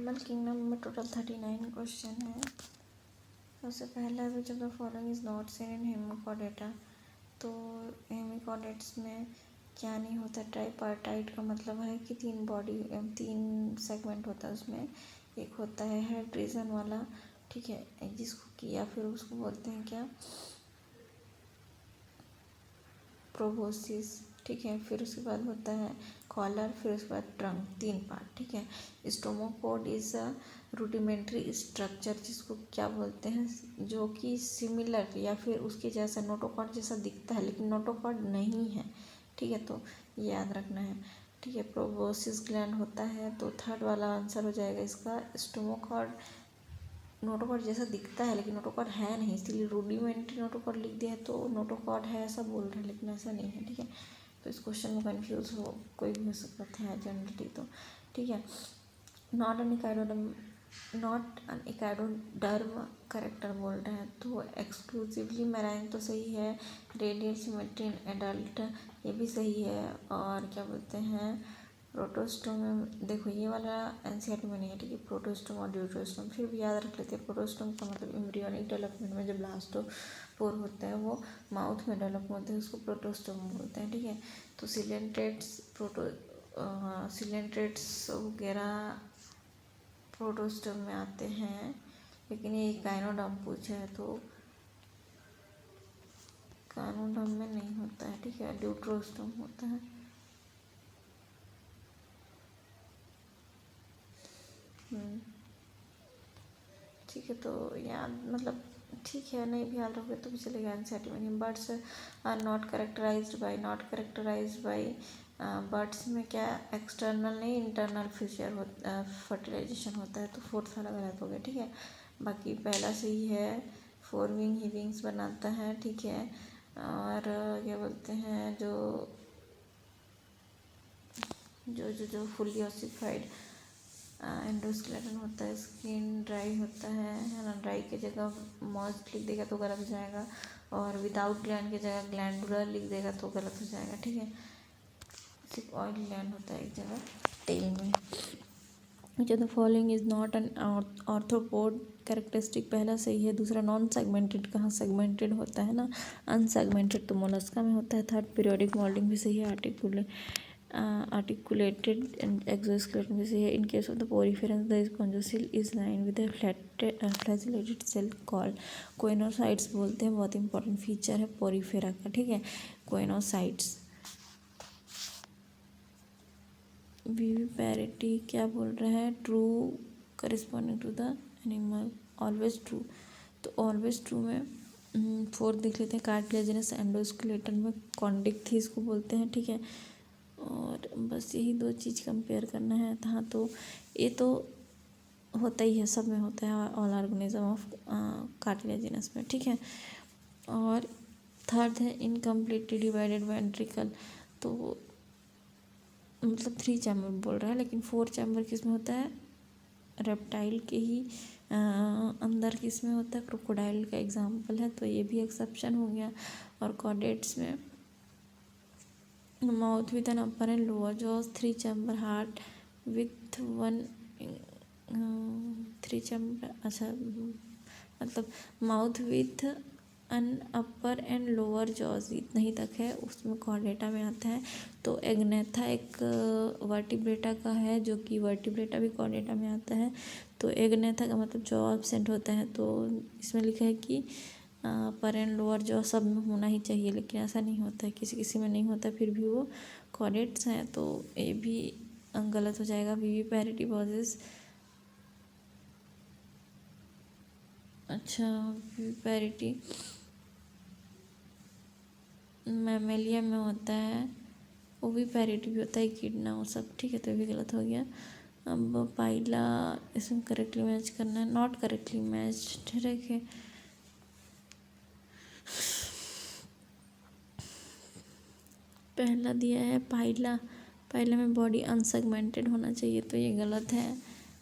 Animal kingdom में total 39 question है। सबसे पहला है which of the following is not Sen in Hemichordata. तो हेमिकॉर्डेट्स में क्या नहीं होता। ट्राइपार्टाइट का मतलब है कि तीन सेगमेंट होता है। उसमें एक होता है हेड रीजन वाला, ठीक है, जिसको कि या फिर उसको बोलते हैं क्या, प्रोबोसिस, ठीक है। फिर उसके बाद होता है कॉलर, फिर उसके बाद ट्रंक, 3 पार्ट, ठीक है। स्टोमाकोड इज अ रूडिमेंट्री स्ट्रक्चर, जिसको क्या बोलते हैं, जो कि सिमिलर या फिर उसके जैसा नोटोकॉर्ड जैसा दिखता है लेकिन नोटोकॉर्ड नहीं है, ठीक है। तो ये याद रखना है, ठीक है। प्रोबोसिस ग्लैंड होता है, तो थर्ड वाला आंसर हो जाएगा इसका। स्टोमाकॉर्ड नोटोकॉर्ड जैसा दिखता है लेकिन नोटोकॉर्ड है नहीं, इसलिए रूडिमेंट्री नोटोकॉर्ड लिख दिया है, तो नोटोकॉर्ड है ऐसा बोल रहे हैं लेकिन ऐसा नहीं है, ठीक है। तो इस क्वेश्चन में कंफ्यूज हो कोई भी हो सकता है जनरली, तो ठीक है। नॉट एन इकाइडोडर्म करेक्टर बोल रहे हैं, तो एक्सक्लूसिवली मैराइन तो सही है। रेडियल सिमेट्री इन एडल्ट ये भी सही है। और क्या बोलते हैं, प्रोटोस्टोम में देखो ये वाला एनसीईआरटी में नहीं है, ठीक है। प्रोटोस्टोम और ड्यूटोस्टोम फिर भी याद रख लेते हैं। प्रोटोस्टोम का मतलब एम्ब्रियोनिक डेवलपमेंट में जब ब्लास्टोपोर होता है वो माउथ में डेवलप होते हैं, उसको प्रोटोस्टोम बोलते हैं, ठीक है। तो सिलेंट्रेट्स वगैरह प्रोटोस्टोम में आते हैं, लेकिन ये गाइनोडर्म पूछा है तो गाइनोडर्म में नहीं होता है, ठीक है। ड्यूटरोस्टोम होता है। ठीक है, तो याद मतलब ठीक है, नहीं भी याद रखोगे तो भी चलेगा। एनसीईआरटी में नहीं। Birds are not characterised by birds में क्या एक्सटर्नल नहीं इंटरनल फिशर होता, फर्टिलाइजेशन होता है, तो फोर्थ वाला गलत हो गया, ठीक है। बाकी पहला सही है। 4 विंग ही विंग्स बनाता है, ठीक है। और क्या बोलते हैं, जो जो जो जो फुल्ली ऑसिफाइड एंडोस्केलेटन होता है, स्किन ड्राई होता है ना। ड्राई की जगह मॉइस्ट लिख देगा तो गलत हो जाएगा, और विदाउट ग्लैंड की जगह ग्लैंडुलर लिख देगा तो गलत हो जाएगा, ठीक है। सिर्फ ऑयल ग्लैंड होता है एक जगह टेल में। जो the following is not an arthropod characteristic, पहला सही है। दूसरा नॉन सेगमेंटेड, कहाँ सेगमेंटेड होता है ना, अनसेगमेंटेड तो मोलस्का में होता है। थर्ड पीरियोडिक मोल्डिंग भी सही है। आर्टिकुलेटेड एक्सोस्केलेटन भी सही है। In case of the poriferans the spongocoel is line with flagellated cell called choanocytes बोलते हैं। बहुत इंपॉर्टेंट फीचर है पोरिफेरा का, ठीक है, कोइनोसाइट्स। विविपैरिटी क्या बोल रहा है, true corresponding to the animal, always true. तो ऑलवेज ट्रू में फोर्थ देख लेते हैं। कार्टिलेजिनस एंडोस्केलेटन में कॉन्डिक थी इसको बोलते हैं, ठीक है। और बस यही 2 चीज़ कंपेयर करना है। हाँ, तो ये तो होता ही है, सब में होता है, ऑल ऑर्गेनिज्म ऑफ कार्टिलेजिनस में, ठीक है। और थर्ड है इनकम्प्लीटली डिवाइडेड वेंट्रिकल, तो मतलब 3 चैम्बर बोल रहा है, लेकिन 4 चैम्बर किस में होता है, रेप्टाइल के ही अंदर किस में होता है, क्रोकोडाइल का एग्जाम्पल है, तो ये भी एक्सेप्शन हो गया। और कॉर्डेट्स में mouth with an upper and lower jaws, 3 chamber, heart with 1 3 chamber, अच्छा मतलब mouth with an upper and lower jaws इतना ही तक है, उसमें कॉर्डेटा में आता है। तो एग्नेथा एक वर्टिब्रेटा का है, जो कि वर्टिब्रेटा भी कॉर्डेटा में आता है। तो एग्नेथा का मतलब जॉ एब्सेंट होता है, तो इसमें लिखा है कि अपर एंड लोअर जॉ सब में होना ही चाहिए, लेकिन ऐसा नहीं होता है, किसी किसी में नहीं होता, फिर भी वो कॉर्डेट्स हैं, तो ये भी गलत हो जाएगा। विविपैरिटी पॉजेस, अच्छा विविपैरिटी मैमेलिया में होता है, ओविपैरिटी भी होता है, किडना और सब, ठीक है, तो ये भी गलत हो गया। अब पाइला इसमें करेक्टली मैच करना है, नॉट करेक्टली मैच, ठीक है। पहला दिया है पाइला में बॉडी अनसेगमेंटेड होना चाहिए, तो ये गलत है।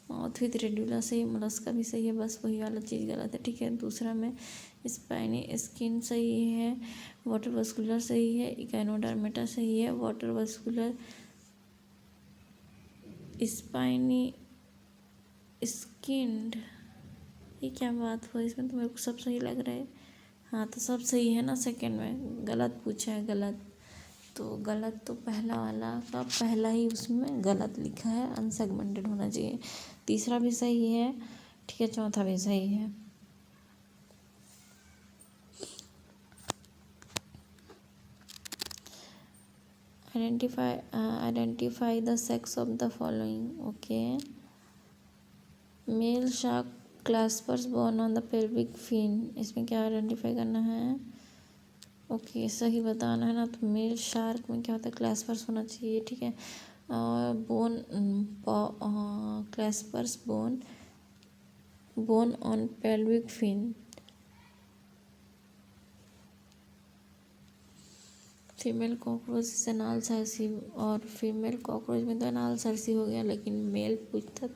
माउथ विथ रेड्यूला सही, मोलस्का भी सही है, बस वही वाला चीज़ गलत है, ठीक है। दूसरा में स्पाइनी स्किन सही है, वाटर वस्कुलर सही है, इकाइनोडर्मेटा सही है, वाटर वस्कुलर, स्पाइनी स्किन्ड, ये क्या बात हुआ? इसमें तो मेरे को सब सही लग रहा है। हाँ तो सब सही है ना। सेकंड में गलत पूछा है, गलत। तो गलत तो पहला वाला का पहला ही उसमें गलत लिखा है, अनसेगमेंटेड होना चाहिए। तीसरा भी सही है, ठीक है, चौथा भी सही है। Identify the sex of the following. Okay, male shark claspers bone on the pelvic fin, इसमें क्या आइडेंटिफाई करना है? ओके, सही बताना है ना। तो मेल शार्क में क्या होता है? क्लैस्पर्स होना चाहिए, ठीक है। Bone, claspers bone on pelvic fin. Female cockroach से एनाल सर्सी, और फीमेल कॉकरोच में तो एनाल सर्सी हो गया, लेकिन मेल पूछता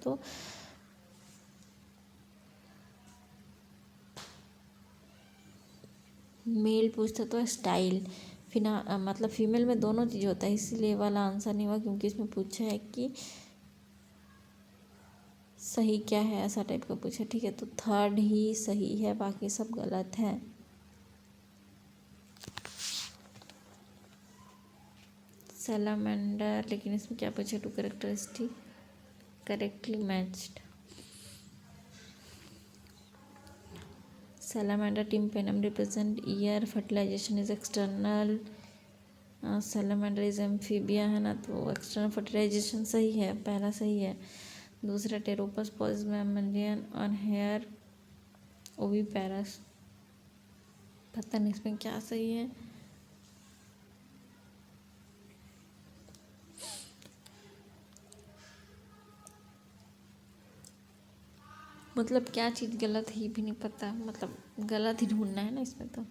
तो स्टाइल। फिना मतलब फीमेल में दोनों चीज़ होता है, इसीलिए वाला आंसर नहीं हुआ, क्योंकि इसमें पूछा है कि सही क्या है, ऐसा टाइप का पूछा, ठीक है। तो थर्ड ही सही है, बाकी सब गलत है। सैलामेंडर, लेकिन इसमें क्या पूछा? Two characteristic correctly matched. Salamander tympanum represent ear, fertilization is external. Salamander is amphibia है ना, तो एक्सटर्नल फर्टिलाइजेशन सही है, पहला सही है। दूसरा Pteropus paws mammalian on hair oviparous, पता नहीं इसमें क्या सही है। मतलब क्या चीज़ गलत है ये भी नहीं पता, मतलब गलत ही ढूंढना है ना इसमें तो।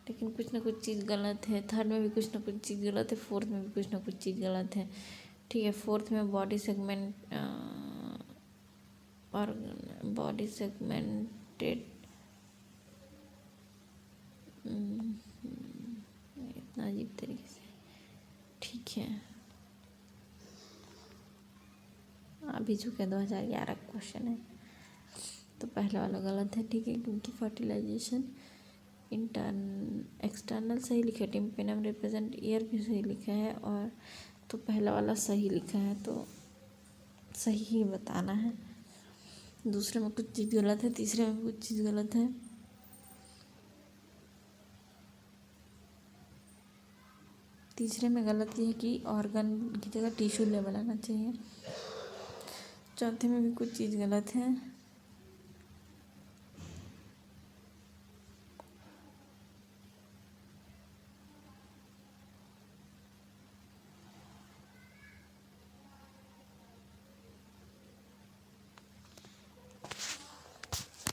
लेकिन कुछ ना कुछ चीज़ गलत है। थर्ड में भी कुछ ना कुछ चीज़ गलत है, फोर्थ में भी कुछ ना कुछ चीज़ गलत है, ठीक है। फोर्थ में बॉडी सेगमेंट और बॉडी सेगमेंटेड, इतना अजीब तरीके से, ठीक है। अभी चुके 2011 क्वेश्चन है, तो पहले वाला गलत है, ठीक है, क्योंकि फर्टिलाइजेशन एक्सटर्नल सही लिखा है, टिम्पेनम रिप्रेजेंट ईयर भी सही लिखा है, और तो पहला वाला सही लिखा है, तो सही ही बताना है। दूसरे में कुछ चीज़ गलत है, तीसरे में कुछ चीज़ गलत है। तीसरे में गलत ये है कि ऑर्गन की जगह टिश्यू लेवल आना चाहिए। चौथे में भी कुछ चीज़ गलत है।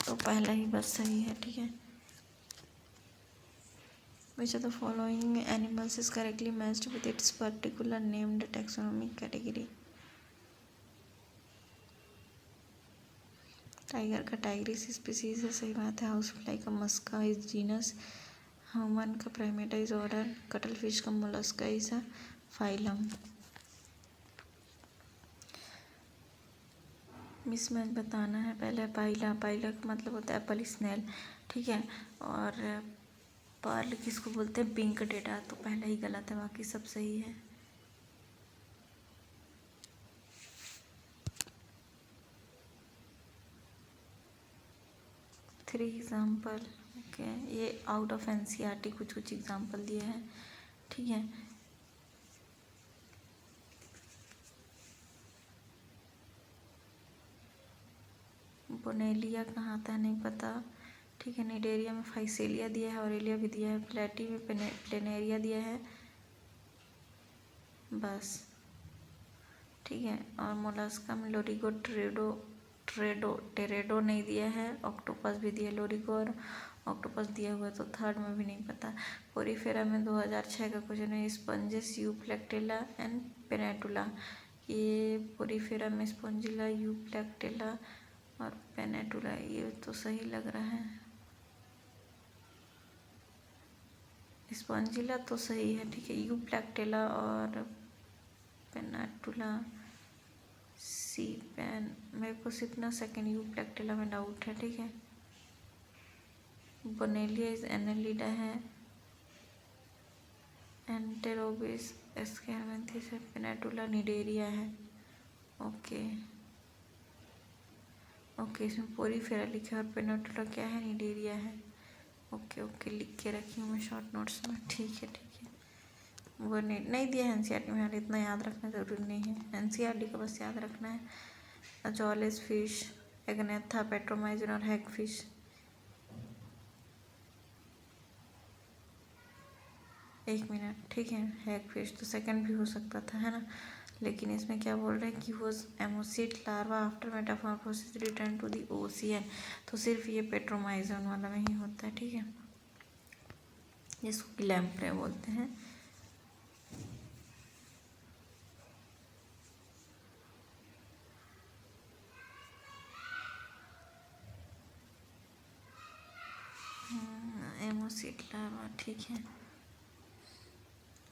तो पहला ही बस सही है, ठीक है। Which of the following animals is correctly matched with its particular named taxonomic category? Tiger का टाइग्रिस स्पीसीज है, सही बात है। हाउस फ्लाई का मस्का इज जीनस, ह्यूमन का Primata is order, cuttle fish का मोलस्का इज फाइलम। मिसमैच बताना है। पहले पाइला, पाइला का मतलब होता है एप्पल स्नेल, ठीक है। और पर्ल किसको बोलते हैं? पिंक डेटा, तो पहला ही गलत है, बाकी सब सही है। थ्री एग्जाम्पल, ओके, ये आउट ऑफ एनसीईआरटी कुछ कुछ एग्जाम्पल दिए हैं, ठीक है। बोनेलिया कहाँ आता है नहीं पता, ठीक है। निडेरिया में फाइसेलिया दिया है, ऑरेलिया भी दिया है, प्लेटी में प्लेनेरिया दिया है, बस, ठीक है। और मोलस्का में लोरिगो टेरेडो नहीं दिया है, ऑक्टोपस भी दिया है, लोरिगो और ऑक्टोपस दिया हुआ है, तो थर्ड में भी नहीं पता। पोरीफेरा में 2006 का क्वेश्चन है, स्पंजेस यूप्लेक्टेला एंड पेनेटुला। ये पोरीफेरा में स्पॉन्जिला, यूप्लेक्टेला और पेनेटुला, ये तो सही लग रहा है। स्पॉन्जिला तो सही है, ठीक है। यूप्लेक्टेला और पेनेटुला सी पेन, मेरे को सिर्फ ना सेकेंड यूप्लेक्टिला में डाउट है, ठीक है। बोनेलिया इज एनेलिडा है, एंटेरोबिस एस्केलेंथिस है, पेनाटुला निडेरिया है। ओके ओके, इसमें पोरीफेरा लिखा है और पेनाटुला क्या है, निडेरिया है। ओके ओके, लिख के रखी हूँ मैं शॉर्ट नोट्स में, ठीक है ठीक है। वो नहीं दिया है एनसीईआरटी में यार, इतना याद रखना ज़रूरी नहीं है, एनसीईआरटी का बस याद रखना है। अजोलिस फिश, एग्नेथा, पेट्रोमाइजन और हैग फिश। एक मिनट, ठीक है, हैग फिश तो सेकंड भी हो सकता था, है ना, लेकिन इसमें क्या बोल रहे हैं कि was ammocoete larva after metamorphosis return to the ocean, तो सिर्फ ये पेट्रोमाइजन वाला में ही होता है, ठीक है, जिसको लैम्प्रे बोलते हैं। एमोसिड लार्वा, ठीक है,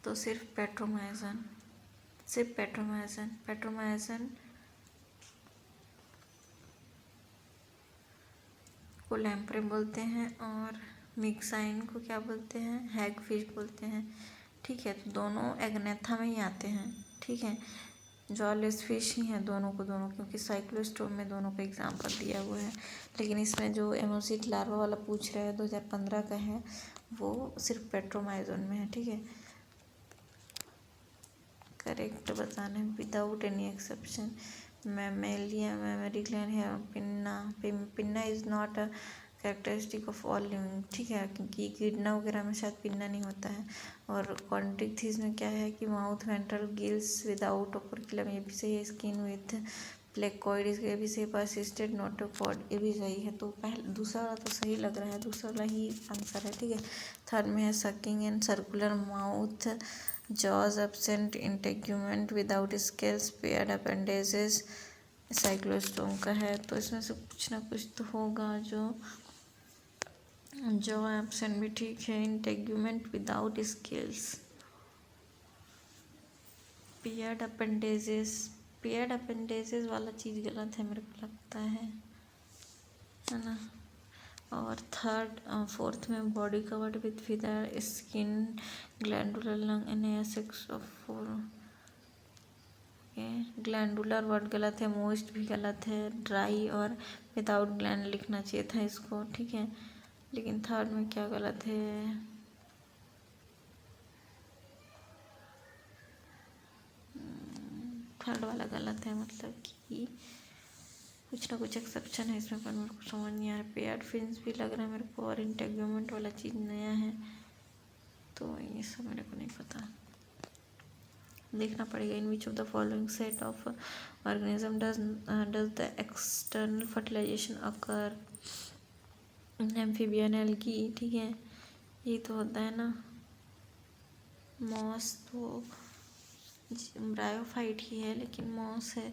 तो सिर्फ पेट्रोमाइजन, सिर्फ पेट्रोमाइजन को लैम्प्रे बोलते हैं और मिक्साइन को क्या बोलते हैं, हैग फिश बोलते हैं, ठीक है। तो दोनों एग्नेथा में ही आते हैं, ठीक है, जॉलेस फिश ही हैं दोनों को दोनों, क्योंकि साइक्लोस्टोम में दोनों का एग्जाम्पल दिया हुआ है। लेकिन इसमें जो एमोसिड लार्वा वाला पूछ रहे हैं 2015 का है, वो सिर्फ पेट्रोमाइजोन में है, ठीक है। करेक्ट बताने without any exception. Mammalia, mammary gland है, pinna is not a characteristic of all living, ठीक है, क्योंकि किडना वगैरह में शायद पिन्ना नहीं होता है। और कॉन्ट्रिक्थिस में क्या है कि माउथ, वेंट्रल, गिल्स विदाउट ओपर्कुलम, ये भी सही है। स्किन विथ प्लेकोइड, ये भी सही। परसिस्टेड नोटोपॉड, ये भी सही है। तो पहले दूसरा वाला तो सही लग रहा है, दूसरा वाला ही आंसर है, ठीक है। थर्ड में है sucking and circular mouth, jaws absent, integument without scales, paired appendages, cyclostome का है। तो इसमें से कुछ ना कुछ तो होगा। जो एब्सेंट भी ठीक है, integument without scales, paired appendages वाला चीज़ गलत है मेरे को लगता है ना। और फोर्थ में body covered with feather, skin, glandular lung, annexes of glandular word गलत है, मोस्ट भी गलत है, ड्राई और विदाउट ग्लैंड लिखना चाहिए था इसको, ठीक है। लेकिन थर्ड में क्या गलत है, थर्ड वाला गलत है, मतलब कि कुछ ना कुछ एक्सेप्शन है इसमें, पर मेरे को समझ नहीं आ रहा। पेयर्ड फिन्स भी लग रहा है मेरे को, और इंटेग्यूमेंट वाला चीज़ नया है, तो ये सब मेरे को नहीं पता, देखना पड़ेगा। In which of the following set of organism does the external fertilisation occur, amphibian, algae, ठीक है, ये तो होता है ना। मॉस तो ब्रायोफाइट ही है, लेकिन मॉस है,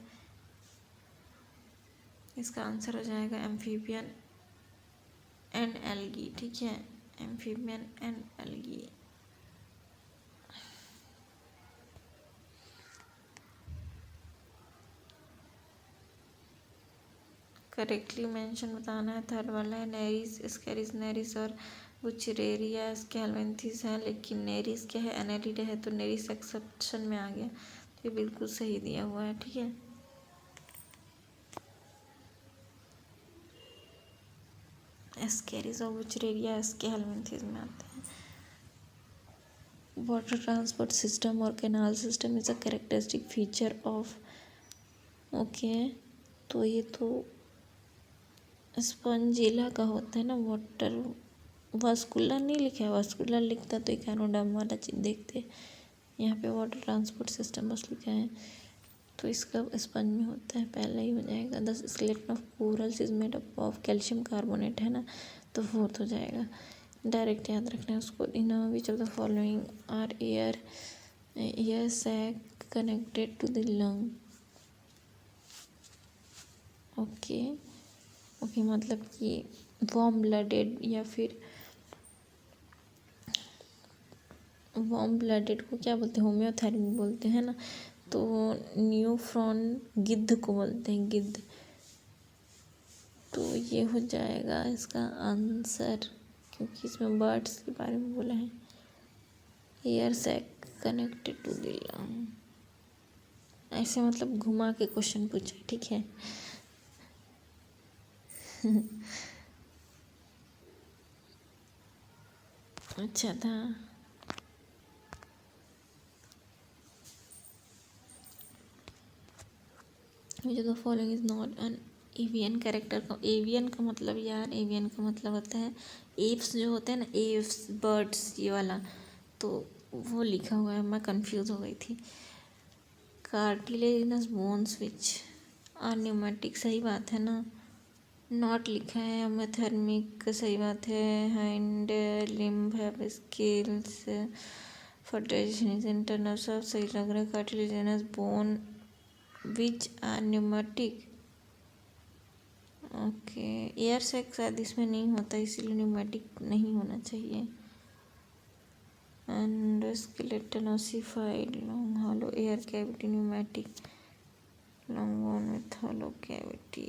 इसका आंसर हो जाएगा एम्फीबियन एंड एल्गी, ठीक है, amphibian and algae. Correctly mention बताना है। थर्ड वाला है नेरिस, स्केरिस नेरिस और बुचरेरिया स्केल्वेंथिस है, लेकिन नेरिस क्या है, एनेलिडा है, तो नेरिस एक्सेप्शन में आ गया, तो ये बिल्कुल सही दिया हुआ है, ठीक है। स्केरिस और बुचरेरिया स्केल्वेंथिस में आते हैं। वाटर ट्रांसपोर्ट सिस्टम और canal system is a characteristic feature of, okay, तो ये तो स्पंजिला का होता है ना, वाटर वास्कुलर नहीं लिखा है, वास्कुलर लिखता तो इकोनोडर्म वाला चीज़ देखते, यहाँ पे वाटर ट्रांसपोर्ट सिस्टम बस लिखा है, तो इसका स्पंज में होता है, पहला ही हो जाएगा। The skeleton of corals is made up of calcium carbonate, है ना, तो फोर्थ हो जाएगा। डायरेक्ट याद रखना है उसको। In which of the following are air sac connected to the lung, okay okay, मतलब कि वार्म ब्लडेड या फिर वार्म ब्लडेड को क्या बोलते हैं, होम्योथेरेपी बोलते हैं ना, तो न्यूफ्रॉन गिद्ध को बोलते हैं, गिद्ध। तो ये हो जाएगा इसका आंसर, क्योंकि इसमें बर्ड्स के बारे में बोला है। Air sac connected to the lung, ऐसे मतलब घुमा के क्वेश्चन पूछा, ठीक है। अच्छा था। मुझे तो following is not an avian character का, एवियन का मतलब यार, एवियन का मतलब होता है एव्स जो होते हैं ना, एव्स बर्ड्स, ये वाला, तो वो लिखा हुआ है, मैं कंफ्यूज हो गई थी। Cartilaginous bones which are pneumatic, सही बात है ना। नॉट लिखा है, मेथर्मिक सही बात है। Hand limb have scales for digestion is internal, सब सही लग रहा है। Cartilaginous bone which are pneumatic, okay. Air sac शायद इसमें नहीं होता, इसीलिए न्यूमेटिक नहीं होना चाहिए। And skeletal ossified long hollow air cavity pneumatic, long bone with hollow cavity.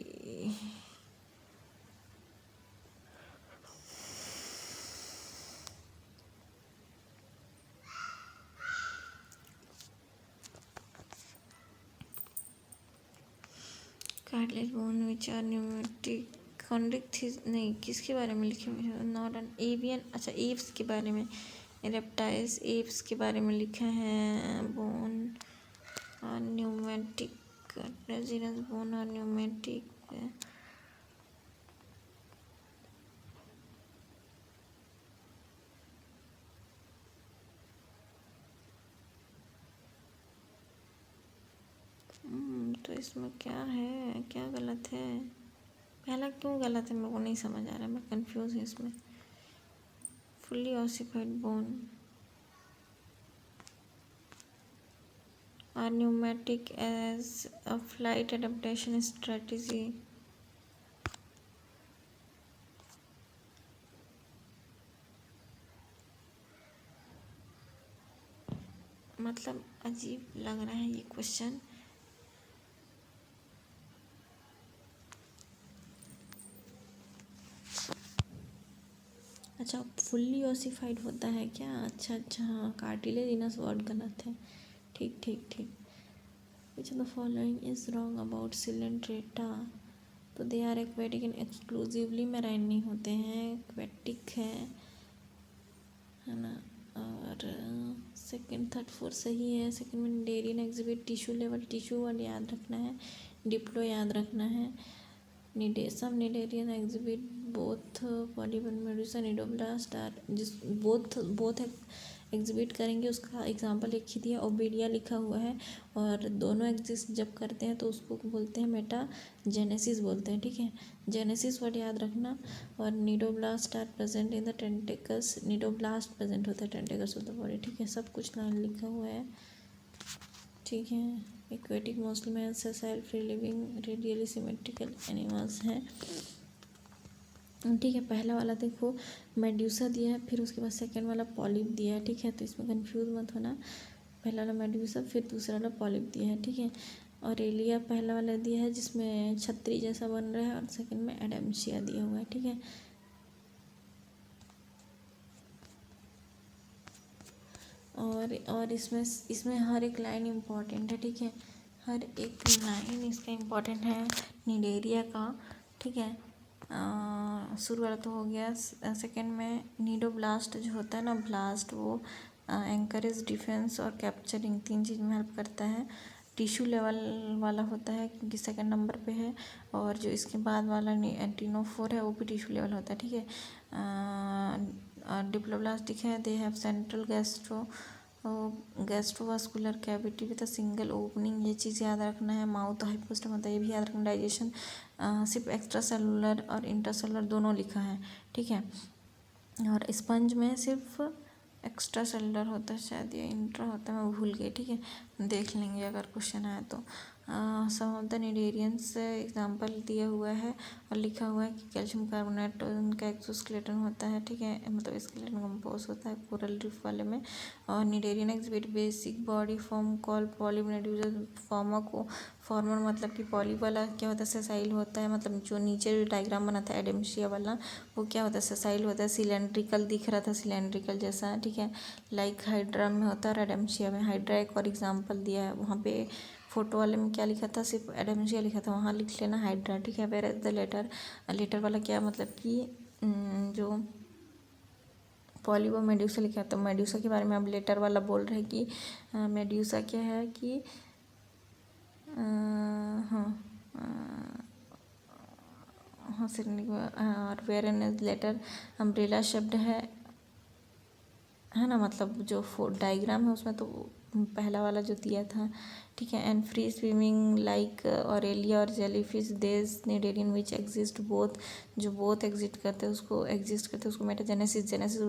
Cartilage bone which are pneumatic, Chondrichthyes नहीं, किसके बारे में लिखे हुए हैं? नॉट एन एवियन, अच्छा एव्स के बारे में, रेप्टाइल्स एव्स के बारे में लिखा है। Bone are pneumatic, cartilaginous bone are pneumatic. तो इसमें क्या है, क्या गलत है? पहला क्यों गलत है मेरे को नहीं समझ आ रहा है, मैं कंफ्यूज हूँ इसमें। Fully ossified bone are pneumatic as a flight adaptation strategy. मतलब अजीब लग रहा है ये क्वेश्चन। अच्छा, फुल्ली ओसिफाइड होता है क्या? अच्छा अच्छा, हाँ, कार्टिलेजिनस वर्ड गलत है, ठीक ठीक ठीक। Which of the following is wrong about coelenterata, तो they are aquatic and exclusively marine नहीं होते हैं, एक्वेटिक है ना। और सेकंड थर्ड फोर्थ सही है। सेकंड में cnidarian exhibit tissue level, tissue word याद रखना है, डिप्लो याद रखना है। सब cnidarian exhibit both polyp and medusa cnidoblast are, जिस बोथ बोथ एग्जिबिट करेंगे उसका एग्जांपल एक ही दिया, ओबीडिया लिखा हुआ है। और दोनों एग्जिस्ट जब करते हैं तो उसको बोलते हैं मेटा जेनेसिस बोलते हैं, ठीक है। जेनेसिस वर्ड याद रखना। और cnidoblast are present in the tentacles, cnidoblast present होता है टेंटिकल्स ऑफ द बॉडी, ठीक है। सब कुछ लाइन लिखा हुआ है, ठीक है। एक्वेटिक मोस्टली में self free living radially symmetrical animals हैं, ठीक है। पहला वाला देखो मेड्यूसा दिया है, फिर उसके बाद सेकंड वाला पॉलिप दिया है, ठीक है। तो इसमें कंफ्यूज मत होना, पहला वाला मेड्यूसा फिर दूसरा वाला पॉलिप दिया है, ठीक है। और एलिया पहला वाला दिया है जिसमें छतरी जैसा बन रहा है, और सेकंड में एडम्शिया दिया हुआ है, ठीक है। और इसमें हर एक लाइन इम्पॉर्टेंट है, ठीक है। हर एक लाइन इसका इम्पॉर्टेंट है निडेरिया का, ठीक है। शुरू वाला तो हो गया। सेकंड में नीडोब्लास्ट जो होता है ना, ब्लास्ट, वो एंकरेज डिफेंस और कैप्चरिंग, तीन चीज़ में हेल्प करता है। टिश्यू लेवल वाला होता है क्योंकि सेकंड नंबर पे है। और जो इसके बाद वाला टिनोफोर है वो भी टिश्यू लेवल होता है, ठीक है। डिप्लोब्लास्टिक है, they have central gastrovascular cavity with a single opening, ये चीज़ याद रखना है। माउथ हाइपोस्टम होता है, ये भी याद रखना। डाइजेशन सिर्फ एक्स्ट्रा सेलुलर और इंट्रासेलुलर दोनों लिखा है, ठीक है। और स्पंज में सिर्फ एक्स्ट्रा सेलुलर होता है, शायद ये इंट्रा होता है, मैं भूल गई, ठीक है। देख लेंगे अगर क्वेश्चन आया तो। सम ऑफ द निडेरियंस एग्जाम्पल दिया हुआ है और लिखा हुआ है कि कैल्शियम कार्बोनेट उनका एक्सोस्केलेटन होता है, ठीक है, मतलब स्केलेटन कंपोज होता है कोरल रीफ वाले में। और cnidarian exhibit basic body form call polymedusa former मतलब कि पॉली वाला क्या होता है सेसाइल होता है, मतलब जो नीचे डायग्राम बना था एडेम्शिया वाला वो क्या होता है सेसाइल होता है, सिलेंड्रिकल दिख रहा था सिलेंड्रिकल जैसा, ठीक है, लाइक हाइड्रा में होता है और एडेम्शिया में। हाइड्रा एक और एग्जाम्पल दिया है, वहाँ पे फोटो वाले में क्या लिखा था सिर्फ एडेम्शिया लिखा था, वहाँ लिख लेना हाइड्रा, ठीक है। वेयर एज द लेटर वाला क्या मतलब कि जो पॉलीबो मेड्यूसा लिखा है, तो मेड्यूसा के बारे में अब लेटर वाला बोल रहे हैं कि मेड्यूसा क्या है कि हाँ हाँ और वेयर एन लेटर अम्ब्रेला शब्द है ना, मतलब जो डायग्राम है उसमें तो पहला वाला जो दिया था, ठीक है। And free swimming like Aurelia और जेलीफिश देज निडेरियन विच एग्जिस्ट बोथ, जो बोथ एग्जिस्ट करते हैं उसको मेटाजेनेसिस जेनेसिस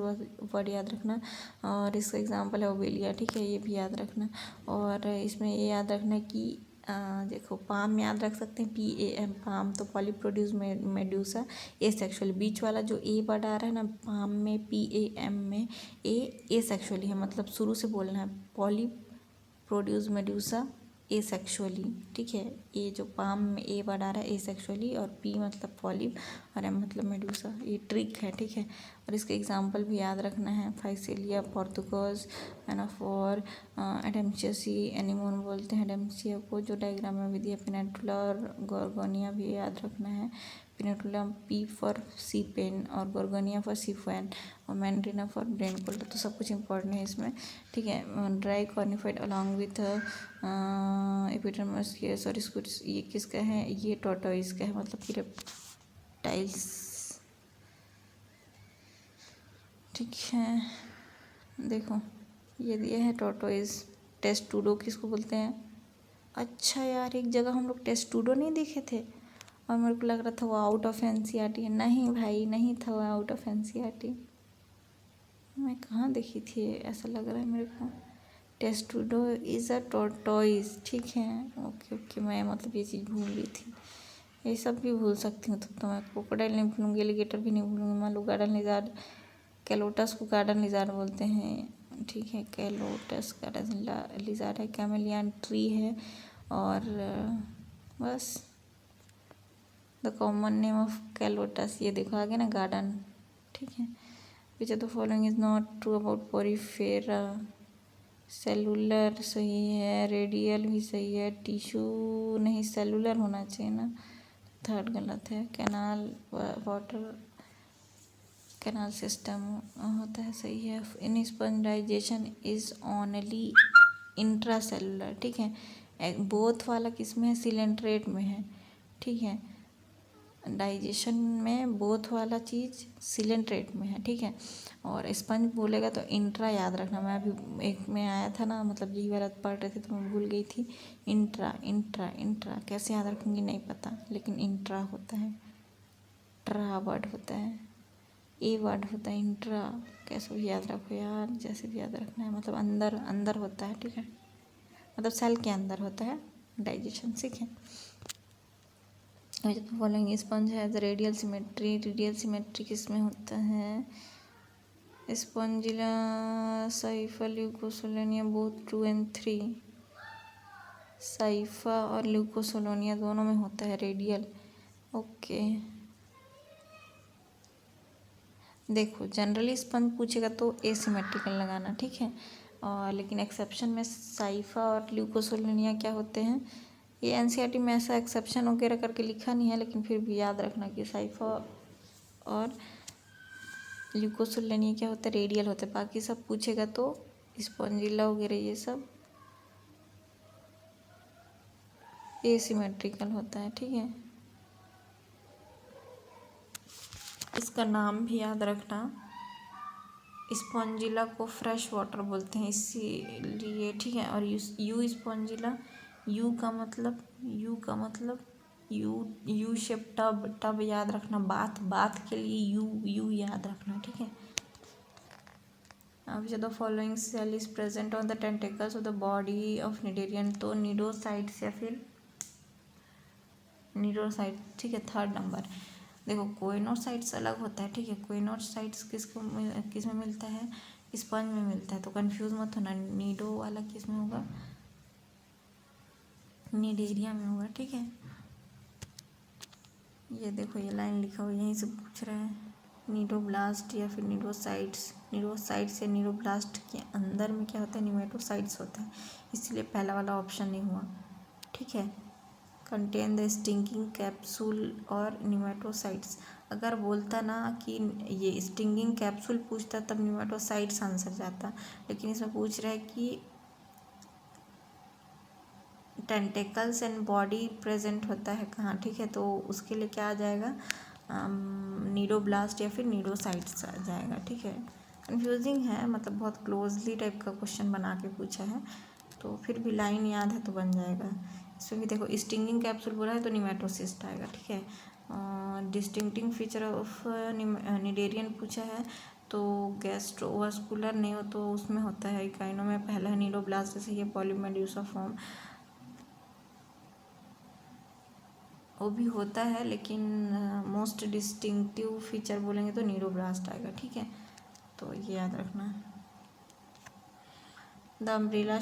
वर्ड याद रखना। और इसका एग्जांपल है ओबेलिया, ठीक है, ये भी याद रखना। और इसमें ये याद रखना कि देखो पाम याद रख सकते हैं PAM पाम, तो पॉलीप्रोड्यूस मेड्यूसा ए सेक्सुअल, बीच वाला जो ए वर्ड आ रहा है ना पाम में PAM में ए सेक्सुअली है, मतलब शुरू से बोलना है पॉली प्रोड्यूस मेड्यूसा ए सेक्सुअली, ठीक है। ये जो पाम में ए वर्ड आ रहा है ए सेक्सुअली और पी मतलब पॉलिप और एम मतलब मेडूसा, ये ट्रिक है, ठीक है। और इसके एग्जांपल भी याद रखना है, फाइसेलिया पोर्तुगोज एनाफोर एडेम्शियसी एनिमोन बोलते हैं एडेम्शिया को, जो डायग्राम में भी दिया। पिनेटुला और गोर्गोनिया भी याद रखना है, पिनेटुला P फॉर सी पेन और गोर्गोनिया फॉर सी फैन और मैंड्रीना फॉर ब्रेन कोल्ड, तो सब कुछ इंपॉर्टेंट है इसमें, ठीक है। Dry cornified along with epidermis ये सॉरी ये किसका है, ये टॉर्टोइस का है, मतलब कि रेप्टाइल्स, ठीक है। देखो ये दिया है टॉर्टोइस, टेस्टूडो किसको बोलते हैं। अच्छा यार एक जगह हम लोग टेस्टूडो नहीं देखे थे और मेरे को लग रहा था वो आउट ऑफ NCERT है, नहीं भाई नहीं था वो आउट ऑफ NCERT, मैं कहाँ देखी थी ऐसा लग रहा है मेरे को। टेस्टूडो इज़ अ टॉर्टोइस, ठीक है, ओके ओके, मैं मतलब ये चीज़ भूल गई थी, ये सब भी भूल सकती हूँ, तब तो मैं क्रोकोडाइल नहीं भूलूंगी, एलिगेटर भी नहीं भूलूंगी, मान लो गार्डन लिजार्ड, कैलोटस को गार्डन लिजार्ड बोलते हैं, ठीक है, कैलोटस गार्डन लिजार्ड है, कैमेलियन ट्री है, और बस द कॉमन नेम ऑफ कैलोटस, ये देखो आगे ना गार्डन, ठीक है। Which of the following is not true about Porifera, cellular सही है, रेडियल भी सही है, टिश्यू नहीं सेलुलर होना चाहिए ना, थर्ड गलत है, कैनाल वाटर कैनाल सिस्टम होता है, सही है। In sponge digestion is only intracellular, ठीक है, बोथ वाला किस में है सिलेंट्रेट में है, ठीक है, डाइजेशन में बोथ वाला चीज़ सिलेंट्रेट में है, ठीक है। और स्पंज बोलेगा तो इंट्रा याद रखना, मैं अभी एक में आया था ना, मतलब यही वाला पढ़ रहे थे तो मैं भूल गई थी, इंट्रा इंट्रा इंट्रा कैसे याद रखूँगी नहीं पता, लेकिन इंट्रा होता है, ट्रा वर्ड होता है, ए वर्ड होता है, इंट्रा कैसे भी याद रखो यार, जैसे भी याद रखना है, मतलब अंदर अंदर होता है, ठीक है, मतलब सेल के अंदर होता है डाइजेशन, ठीक है। फॉलोइंग स्पंज है रेडियल सिमेट्री किसमें होता है, Spongilla Scypha Leucosolenia both 2 and 3, Scypha और ल्यूकोसोलोनिया दोनों में होता है रेडियल, ओके। देखो जनरली स्पंज पूछेगा तो एसिमेट्रिकल लगाना, ठीक है, और लेकिन एक्सेप्शन में साइफा और ल्यूकोसोलोनिया क्या होते हैं, ये NCERT में ऐसा एक्सेप्शन वगैरह करके लिखा नहीं है, लेकिन फिर भी याद रखना कि साइफा और ल्यूकोसोलोनिया क्या होता है रेडियल होता है, बाकी सब पूछेगा तो स्पॉन्जिला वगैरह ये सब एसिमेट्रिकल होता है, ठीक है। इसका नाम भी याद रखना, स्पॉन्जिला को फ्रेश वाटर बोलते हैं इसीलिए, ठीक है। और यू स्पॉन्जिला, यू का मतलब यू शेप, टब याद रखना, बाथ के लिए यू याद रखना, ठीक है। Which of the following cell is present on the tentacles of the body of cnidarian, तो निडोसाइट्स या फिर नीडोसाइट, ठीक है। थर्ड नंबर देखो कोइनोसाइट्स अलग होता है, ठीक है। कोइनोसाइट्स किस में मिलता है, स्पंज में मिलता है, तो कंफ्यूज मत होना। नीडो वाला किस में होगा, नीडेरिया में होगा, ठीक है। ये देखो ये लाइन लिखा हुआ यहीं से पूछ रहा है, नीडोब्लास्ट या फिर नीडोसाइट्स। नीडोसाइट्स या नीडोब्लास्ट के अंदर में क्या होता है, निमेटोसाइट्स होता है, इसलिए पहला वाला ऑप्शन नहीं हुआ, ठीक है। कंटेन द स्टिंगिंग कैप्सूल और निमेटोसाइट्स। अगर बोलता ना कि ये स्टिंगिंग कैप्सूल पूछता तब निमेटोसाइट्स आंसर जाता, लेकिन इसमें पूछ रहा है कि टेंटेकल्स एंड बॉडी प्रेजेंट होता है कहाँ, ठीक है। तो उसके लिए क्या आ जाएगा, नीडोब्लास्ट या फिर नीडोसाइट्स आ जाएगा, ठीक है। कन्फ्यूजिंग है, मतलब बहुत क्लोजली टाइप का क्वेश्चन बना के पूछा है, तो फिर भी लाइन याद है तो बन जाएगा। इसमें भी देखो स्टिंगिंग कैप्सूल बोला है तो निमेटोसिस्ट आएगा, ठीक है। डिस्टिंक्टिंग फीचर ऑफ निडेरियन पूछा है तो गैस्ट्रोवास्कुलर नहीं हो तो उसमें होता है इकाइनो में पहला है नीडोब्लास्ट, जैसे ये पॉलीमेड्यूसा फॉर्म वो भी होता है, लेकिन मोस्ट डिस्टिंक्टिव फीचर बोलेंगे तो नीडोब्लास्ट आएगा, ठीक है। तो ये याद रखना है। द अम्ब्रेला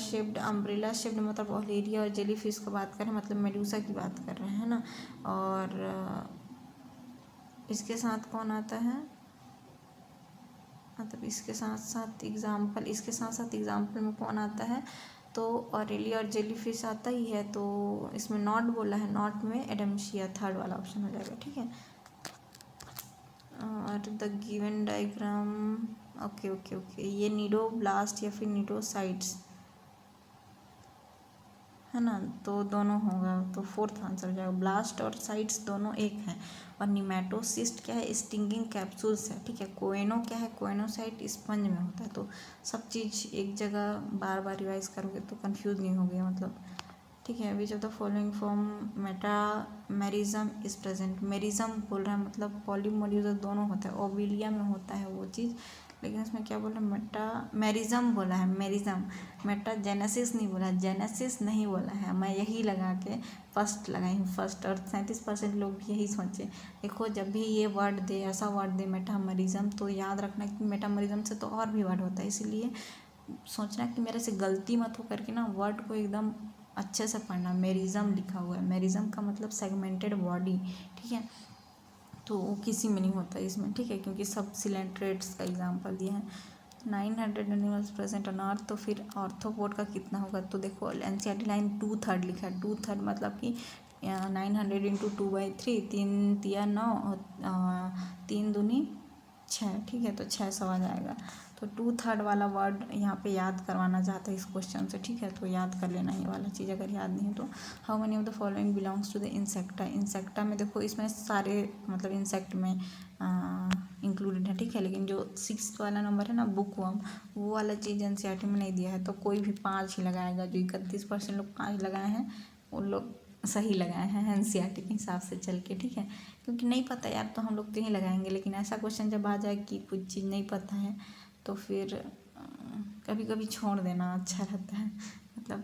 शेप्ड मतलब ओलेरिया और जेली फिश का बात कर रहे हैं, मतलब मेडूसा की बात कर रहे हैं ना। और इसके साथ कौन आता है, मतलब इसके साथ साथ एग्जाम्पल में कौन आता है, तो ऑरेलिया और जेली फिश आता ही है, तो इसमें नॉट बोला है, नॉट में एडम्शिया थर्ड वाला ऑप्शन हो जाएगा, ठीक है। और द गिवन डायग्राम, ओके ये नीडोब्लास्ट या फिर नीडोसाइट्स है ना, तो दोनों होगा, तो फोर्थ आंसर हो जाएगा। ब्लास्ट और साइट्स दोनों एक हैं, और निमेटोसिस्ट क्या है, स्टिंगिंग कैप्सूल्स है, ठीक है। कोएनो क्या है, कोएनोसाइट स्पंज में होता है, तो सब चीज़ एक जगह बार बार रिवाइज करोगे तो कंफ्यूज नहीं होगी, मतलब, ठीक है। Which of the following form metamerism is present, merism बोल रहा है मतलब पॉलीमोड्यूलर दोनों होता है, ओविलिया में होता है वो चीज़, लेकिन इसमें क्या बोला, मेटामेरिज्म बोला है, मेरिज्म, मेटाजेनेसिस नहीं बोला, जेनेसिस नहीं बोला है। मैं यही लगा के फर्स्ट लगाई हूँ, फर्स्ट, और 37% लोग भी यही सोचे। देखो जब भी ये वर्ड दे, ऐसा वर्ड दे मेटामेरिज्म, तो याद रखना कि मेटामेरिज्म से तो और भी वर्ड होता है, इसीलिए सोचना कि मेरे से गलती मत हो करके ना वर्ड को एकदम अच्छे से पढ़ना। मेरिज्म लिखा हुआ है, मेरिज्म का मतलब सेगमेंटेड बॉडी, ठीक है, तो वो किसी में नहीं होता इसमें, ठीक है, क्योंकि सब सिलेंट्रेट्स का एग्जांपल दिया है। 900 एनिमल्स प्रेजेंट ऑन अर्थ, तो फिर ऑर्थोपोड का कितना होगा, तो देखो एनसीईआरटी लाइन 2/3 लिखा है, 2/3 मतलब कि 900 इंटू 2/3, 3 तिया 9 और 3 दूनी 6, ठीक है, तो 600 आ जाएगा। तो 2/3 वाला वर्ड यहाँ पे याद करवाना चाहता है इस क्वेश्चन से, ठीक है, तो याद कर लेना ये वाला चीज़ अगर याद नहीं है तो। How many of the following belongs to the Insecta, Insecta में देखो इसमें सारे मतलब इंसेक्ट में इंक्लूडेड है, ठीक है, लेकिन जो 6 वाला नंबर है ना बुकवर्म, वो वाला चीज़ एनसीईआरटी में नहीं दिया है, तो कोई भी 5 ही लगाएगा। जो 31% लोग 5 लगाए हैं उन लोग सही लगाए हैं एनसीईआरटी के हिसाब से चल के, ठीक है, क्योंकि नहीं पता यार तो हम लोग तो ही लगाएंगे, लेकिन ऐसा क्वेश्चन जब आ जाए कि कुछ चीज़ नहीं पता है तो फिर कभी कभी छोड़ देना अच्छा रहता है, मतलब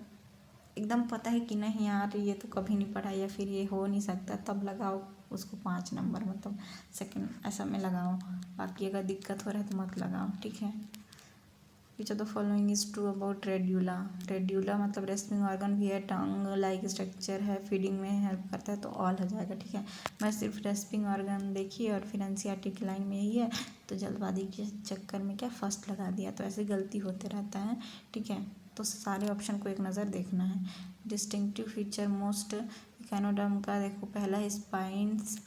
एकदम पता है कि नहीं यार ये तो कभी नहीं पढ़ा या फिर ये हो नहीं सकता, तब लगाओ उसको 5 नंबर, मतलब सेकंड ऐसा में लगाओ, बाकी अगर दिक्कत हो रहा है तो मत लगाओ, ठीक है। Which of the following is true about radula, radula मतलब रेस्पिंग ऑर्गन भी है, टंग लाइक स्ट्रक्चर है, फीडिंग में हेल्प करता है, तो ऑल हो जाएगा, ठीक है। मैं सिर्फ रेस्पिंग ऑर्गन देखी और फिर एनसीईआरटी की लाइन में यही है, तो जल्दबाजी के चक्कर में क्या फर्स्ट लगा दिया, तो ऐसे गलती होते रहता है, ठीक है। तो सारे ऑप्शन को एक नज़र देखना है। डिस्टिंक्टिव फीचर मोस्ट इकोनोडर्म का देखो पहला है स्पाइन्स,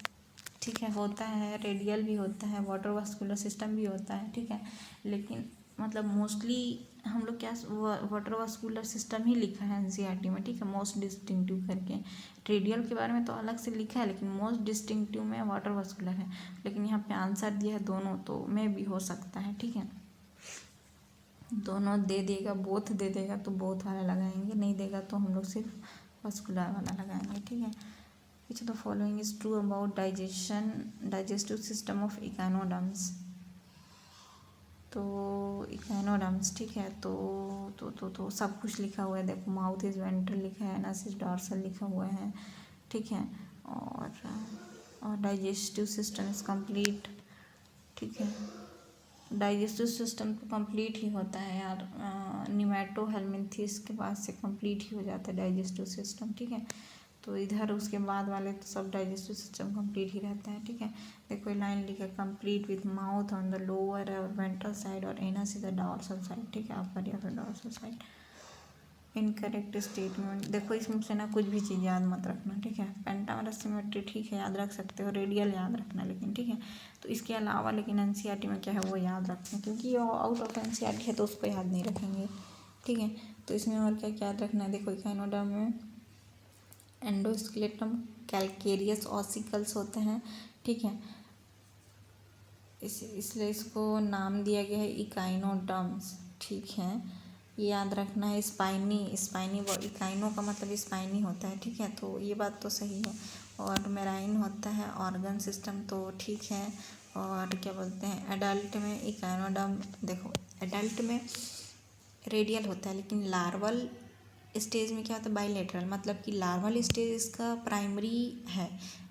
ठीक है, होता है, रेडियल भी होता है, वाटर वास्कुलर सिस्टम भी होता है, ठीक है, लेकिन मतलब मोस्टली हम लोग क्या वाटर वास्कुलर सिस्टम ही लिखा है एनसीईआरटी में, ठीक है, मोस्ट डिस्टिंक्टिव करके। रेडियल के बारे में तो अलग से लिखा है, लेकिन मोस्ट डिस्टिंक्टिव में वाटर वास्कुलर है, लेकिन यहाँ पे आंसर दिया है दोनों, तो में भी हो सकता है, ठीक है। दोनों दे देगा, बोथ दे देगा तो बोथ वाला लगाएंगे, नहीं देगा तो हम लोग सिर्फ वास्कुलर वाला लगाएंगे, ठीक है। Which of the following is true about digestive system of echinoderms, तो इकोनोडर्म्स, ठीक है, तो सब कुछ लिखा हुआ है, देखो माउथ इज वेंट्रल लिखा है, नस इज डॉर्सल लिखा हुआ है, ठीक है, और डाइजेस्टिव सिस्टम इज कंप्लीट, ठीक है। डाइजेस्टिव सिस्टम तो कंप्लीट ही होता है यार, निमेटोहेलमिन्थेस के बाद से कंप्लीट ही हो जाता है डाइजेस्टिव सिस्टम, ठीक है। तो इधर उसके बाद वाले तो सब डाइजेस्टिव सिस्टम कंप्लीट ही रहता है, ठीक है। देखो ये लाइन लिखा है, complete with mouth on the lower और वेंट्रल साइड और anus is the dorsal side, ठीक है, अपर या फिर डॉर्सल साइड। इनकरेक्ट स्टेटमेंट, देखो इसमें से ना कुछ भी चीज़ याद मत रखना, ठीक है। पेंटामेरस सिमेट्री ठीक है याद रख सकते हो, रेडियल याद रखना लेकिन, ठीक है। तो इसके अलावा लेकिन एनसीईआरटी में क्या है वो याद रखना, क्योंकि ये आउट ऑफ एनसीईआरटी है तो उसको याद नहीं रखेंगे, ठीक है। तो इसमें और क्या क्या याद रखना है, देखो इकाइनोडर्म में एंडोस्केलेटम कैलकेरियस ऑसिकल्स होते हैं, ठीक है। इसलिए इसको नाम दिया गया है इकाइनोडर्म्स, ठीक है। ये याद रखना है। स्पाइनी इकाइनो का मतलब स्पाइनी होता है, ठीक है, तो ये बात तो सही है। और मेराइन होता है ऑर्गन सिस्टम, तो ठीक है। और क्या बोलते हैं, एडल्ट में इकाइनोडर्म, देखो एडल्ट में रेडियल होता है लेकिन लार्वल स्टेज में क्या होता है बाइलेटरल, मतलब कि लार्वल स्टेज इसका प्राइमरी है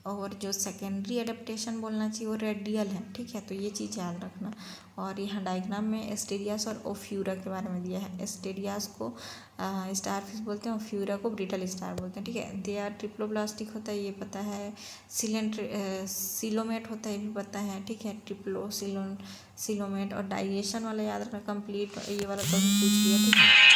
और जो सेकेंडरी एडेप्टेशन बोलना चाहिए वो रेडियल है, ठीक है। तो ये चीज़ याद रखना। और यहाँ डायग्राम में एस्टेरियास और ओफ्यूरा के बारे में दिया है। एस्टेरियास को स्टारफिश बोलते हैं, ओफ्यूरा को ब्रिटल स्टार बोलते हैं, ठीक है। दे आर ट्रिप्लोब्लास्टिक होता है ये पता है। सिलोमेट होता है ये भी पता है, ठीक है। सिलोमेट और डाइजेशन वाला याद रखना कंप्लीट, ये वाला तो पूछ लिया, ठीक है।